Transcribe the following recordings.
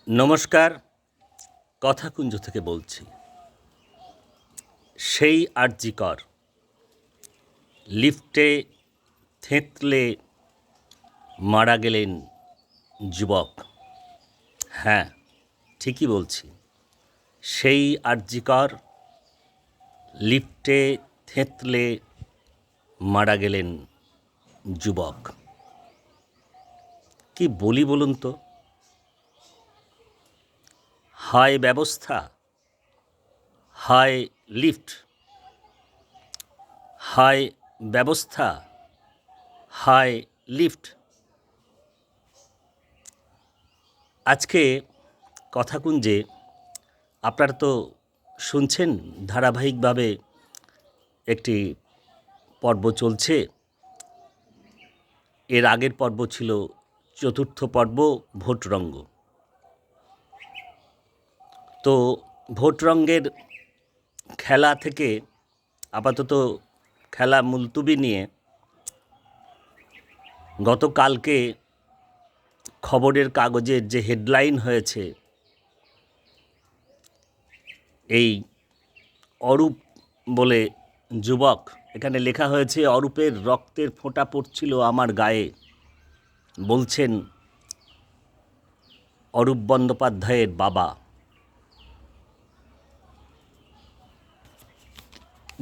নমস্কার, কথাকুঞ্জ থেকে বলছি। সেই আরজিকর লিফটে থেঁতলে মারা গেলেন যুবক। হ্যাঁ, ঠিকই বলছি। সেই আরজিকর লিফটে থেঁতলে মারা গেলেন যুবক। কি বলি বলুন তো? হয় ব্যবস্থা, হয় লিফট, হয় ব্যবস্থা, হয় লিফট। আজকে কথাকুঞ্জে আপনারা তো শুনছেন, ধারাবাহিকভাবে একটি পর্ব চলছে। এর আগের পর্ব ছিল চতুর্থ পর্ব, ভোটরঙ্গ। তো ভোটরঙ্গের খেলা থেকে আপাতত খেলা মুলতুবি নিয়ে গতকালকে খবরের কাগজের যে হেডলাইন হয়েছে, এই অরূপ বলে যুবক, এখানে লেখা হয়েছে অরূপের রক্তের ফোঁটা পড়ছিল আমার গায়ে, বলছেন অরূপ বন্দ্যোপাধ্যায়ের বাবা।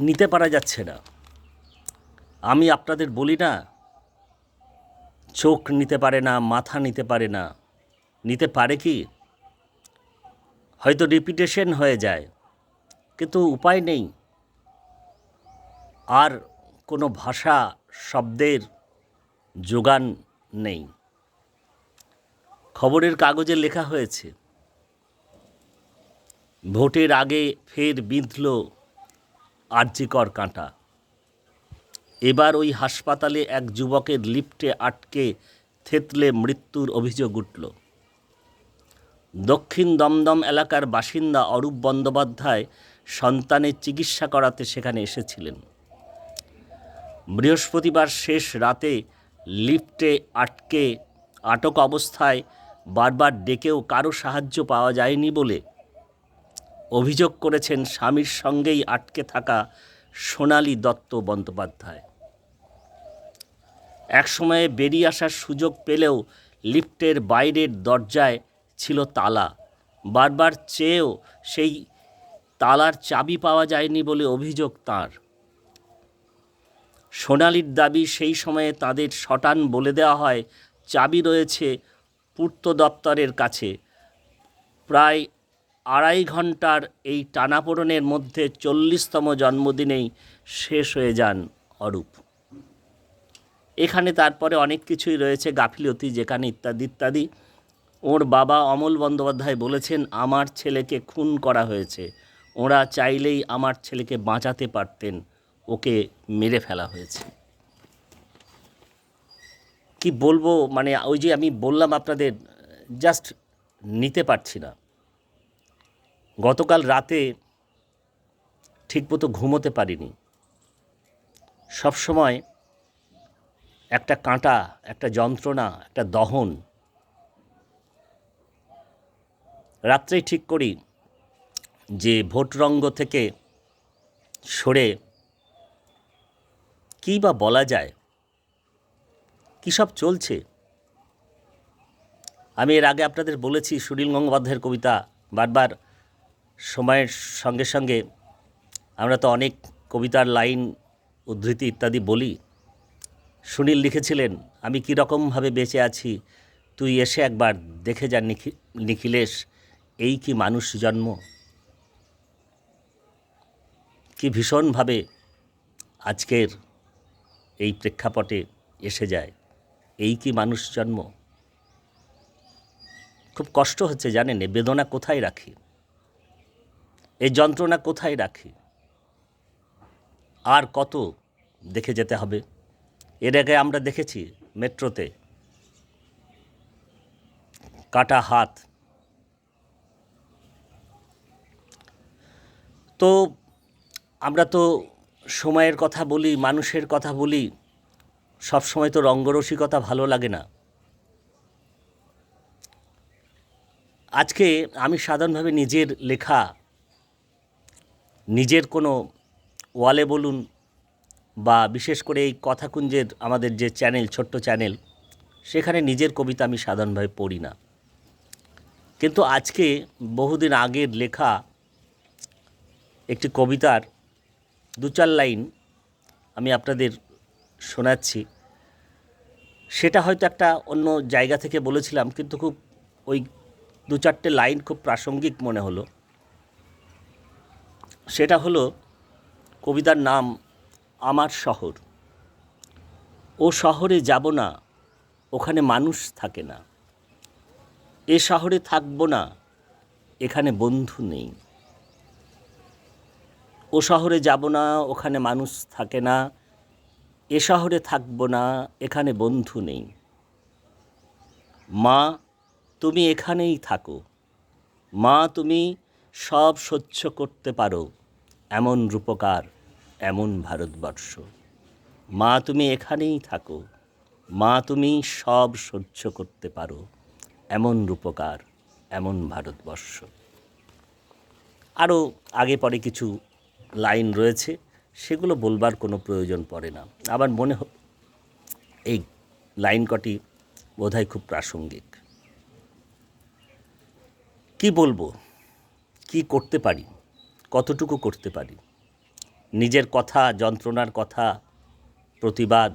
নিতে পারা যাচ্ছে না। আমি আপনাদের বলি না, চোখ নিতে পারে না, মাথা নিতে পারে না। নিতে পারে কি? হয়তো রিপিটেশন হয়ে যায়, কিন্তু উপায় নেই। আর কোনো ভাষা, শব্দের যোগান নেই। খবরের কাগজে লেখা হয়েছে ভোটের আগে ফের বিঁধল আরজিকর কাঁটা। এবার ওই হাসপাতালে এক যুবকের লিফটে আটকে থেঁতলে মৃত্যুর অভিযোগ উঠল। দক্ষিণ দমদম এলাকার বাসিন্দা অরূপ বন্দ্যোপাধ্যায় সন্তানের চিকিৎসা করাতে সেখানে এসেছিলেন। বৃহস্পতিবার শেষ রাতে লিফটে আটক অবস্থায় বারবার ডেকেও কারো সাহায্য পাওয়া যায়নি বলে অভিযোগ করেছেন স্বামীর সঙ্গেই আটকে থাকা সোনালী দত্ত বন্দ্যোপাধ্যায়। একসময়ে বেরিয়ে আসার সুযোগ পেলেও লিফটের বাইরের দরজায় ছিল তালা। বারবার চেয়েও সেই তালার চাবি পাওয়া যায়নি বলে অভিযোগ তাঁর। সোনালীর দাবি, সেই সময়ে তাদের শটান বলে দেওয়া হয় চাবি রয়েছে পূর্ত দপ্তরের কাছে। প্রায় 2.5 ঘন্টার এই টানাপোড়েনের মধ্যে 40তম জন্মদিনেই শেষ হয়ে যান অরূপ। এখানে তারপরে অনেক কিছুই রয়েছে, গাফিলতি যেখানে ইত্যাদি ইত্যাদি। ওর বাবা অমল বন্দ্যোপাধ্যায় বলেছেন, আমার ছেলেকে খুন করা হয়েছে, ওরা চাইলেই আমার ছেলেকে বাঁচাতে পারতেন, ওকে মেরে ফেলা হয়েছে। কি বলবো, মানে ওই যে আমি বললাম আপনাদের, জাস্ট নিতে পারছি না। গতকাল রাতে ঠিকমতো ঘুমোতে পারিনি। সবসময় একটা কাঁটা, একটা যন্ত্রণা, একটা দহন। রাত্রেই ঠিক করি যে ভোটরঙ্গ থেকে সরে কী বা বলা যায়, কী সব চলছে। আমি এর আগে আপনাদের বলেছি সুনীল গঙ্গোপাধ্যায়ের কবিতা। বারবার সময়ের সঙ্গে সঙ্গে আমরা তো অনেক কবিতার লাইন, উদ্ধৃতি ইত্যাদি বলি। সুনীল লিখেছিলেন, আমি কীরকমভাবে বেঁচে আছি, তুই এসে একবার দেখে যা নিখিলেশ, এই কি মানুষ জন্ম। কি ভীষণভাবে আজকের এই প্রেক্ষাপটে এসে যায়, এই কি মানুষ জন্ম। খুব কষ্ট হচ্ছে জানেন, এ বেদনা কোথায় রাখি, এই যন্ত্রণা কোথায় রাখি। আর কত দেখে যেতে হবে। এর আগে আমরা দেখেছি মেট্রোতে কাটা হাত। তো আমরা তো সময়ের কথা বলি, মানুষের কথা বলি, সবসময় তো রঙ্গরসিকতা ভালো লাগে না। আজকে আমি সাধারণভাবে নিজের লেখা, নিজের কোনো ওয়ালে বলুন বা বিশেষ করে এই কথাকুঞ্জের আমাদের যে চ্যানেল, ছোট্ট চ্যানেল, সেখানে নিজের কবিতা আমি সাধারণভাবে পড়ি না। কিন্তু আজকে বহুদিন আগের লেখা একটি কবিতার 2-4 লাইন আমি আপনাদের শোনাচ্ছি। সেটা হয়তো একটা অন্য জায়গা থেকে বলেছিলাম, কিন্তু খুব ওই 2-4টে লাইন খুব প্রাসঙ্গিক মনে হলো। সেটা হলো, কবিতার নাম আমার শহর। ও শহরে যাব না, ওখানে মানুষ থাকে না। এ শহরে থাকব না, এখানে বন্ধু নেই। ও শহরে যাব না, ওখানে মানুষ থাকে না। এ শহরে থাকব না, এখানে বন্ধু নেই। মা, তুমি এখানেই থাকো। মা, তুমি সব সহ্য করতে পারো, এমন রূপকার, এমন ভারতবর্ষ। মা, তুমি এখানেই থাকো। মা, তুমি সব সহ্য করতে পারো, এমন রূপকার, এমন ভারতবর্ষ। আরও আগে পরে কিছু লাইন রয়েছে, সেগুলো বলবার কোনো প্রয়োজন পড়ে না। আবার মনে এই লাইন কটি বোধহয় খুব প্রাসঙ্গিক। কি বলবো, কি করতে পারি, কতটুকু করতে পারি? নিজের কথা, যন্ত্রণার কথা, প্রতিবাদ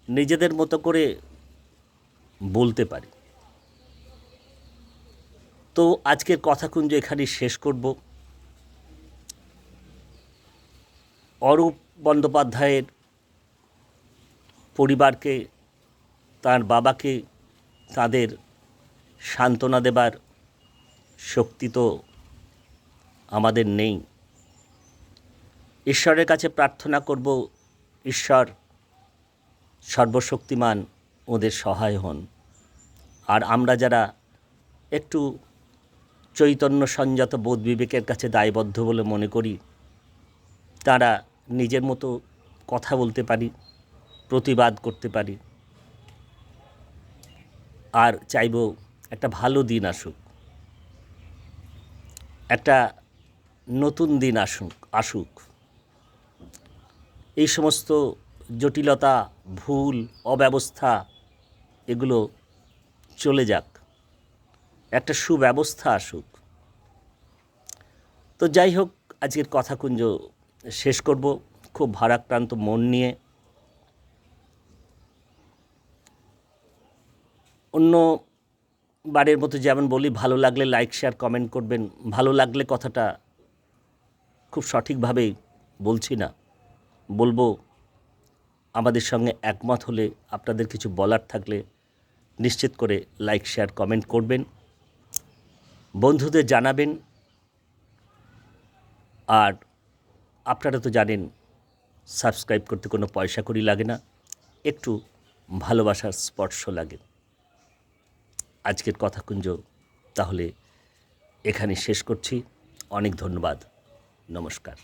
নিজেদের মতো করে বলতে পারি। তো আজকের কথাকুঞ্জ এখানেই শেষ করব। অরূপ বন্দ্যোপাধ্যায়ের পরিবারকে, তার বাবাকে, তাদের সান্ত্বনা দেবার শক্তি তো আমাদের নেই। ঈশ্বরের কাছে প্রার্থনা করব, ঈশ্বর সর্বশক্তিমান ওদের সহায় হন। আর আমরা যারা একটু চৈতন্য সংযত বোধ বিবেকের কাছে দায়বদ্ধ বলে মনে করি, তারা নিজের মতো কথা বলতে পারি, প্রতিবাদ করতে পারি। আর চাইব একটা ভালো দিন আসুক, একটা নতুন দিন আসুক। এই সমস্ত জটিলতা, ভুল, অব্যবস্থা এগুলো চলে যাক, একটা সুব্যবস্থা আসুক। তো যাই হোক, আজকের কথাকুঞ্জ শেষ করব খুব ভারাক্রান্ত মন নিয়ে। অন্য বারের মতো যেমন বলি, ভালো লাগলে লাইক, শেয়ার, কমেন্ট করবেন। ভালো লাগলে কথাটা খুব সঠিকভাবেই বলছি না, বলবো আমাদের সঙ্গে একমত হলে, আপনাদের কিছু বলার থাকলে নিশ্চিত করে লাইক, শেয়ার, কমেন্ট করবেন, বন্ধুদের জানাবেন। আর আপনারা তো জানেন, সাবস্ক্রাইব করতে কোনো পয়সা কড়ি লাগে না, একটু ভালোবাসার স্পর্শ লাগে। আজকের কথাকুঞ্জ তাহলে এখানে শেষ করছি। অনেক ধন্যবাদ, নমস্কার।